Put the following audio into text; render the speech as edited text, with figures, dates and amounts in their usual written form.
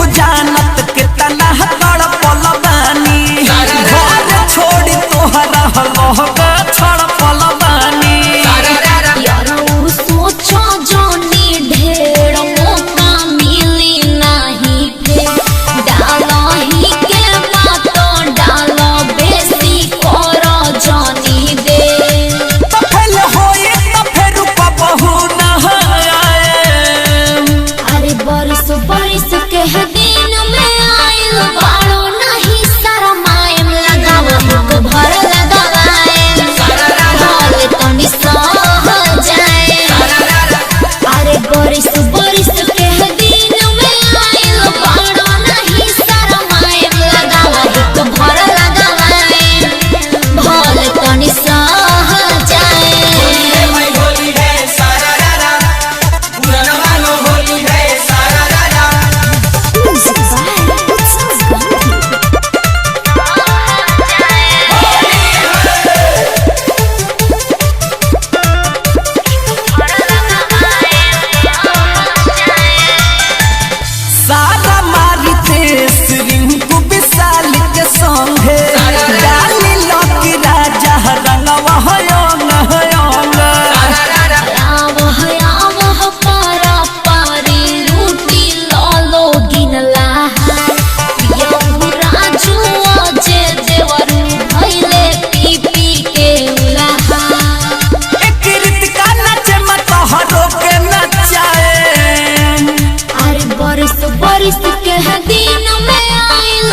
खु जानत के तना तड़पल बानी घर छोड़ी तोहरा लोग छड़पल बानी यारो सोचो जोनी ढेर मौका मिली नहीं फिर डालही के बातो डालो बेसी करो जोनी दे तफेल होई त फेर कबहू न आए। अरे बरिस बरिस के दिन में आइल बाड़ो नहीं शरमाएम लगावा हमको भर लगावाए भले तनी सह जाए। अरे बरिस बरिस के दिन में आइल बाड़ो नहीं शरमाएम लगावा हमको भर लगावाए भले तनी सह जाए। सारा मारी देश रिंकू विशाल के संगे डाली लकी राजा रंगवा होयोंग होयोंग आवह पारा पारी रूटी लालो गिनला पियऊ राजू जे देवरू भइले पी पी के उलाहा एक रीतिका नचे मत हरो के नचाए। अरे बरिस बरिस के दिन में आइल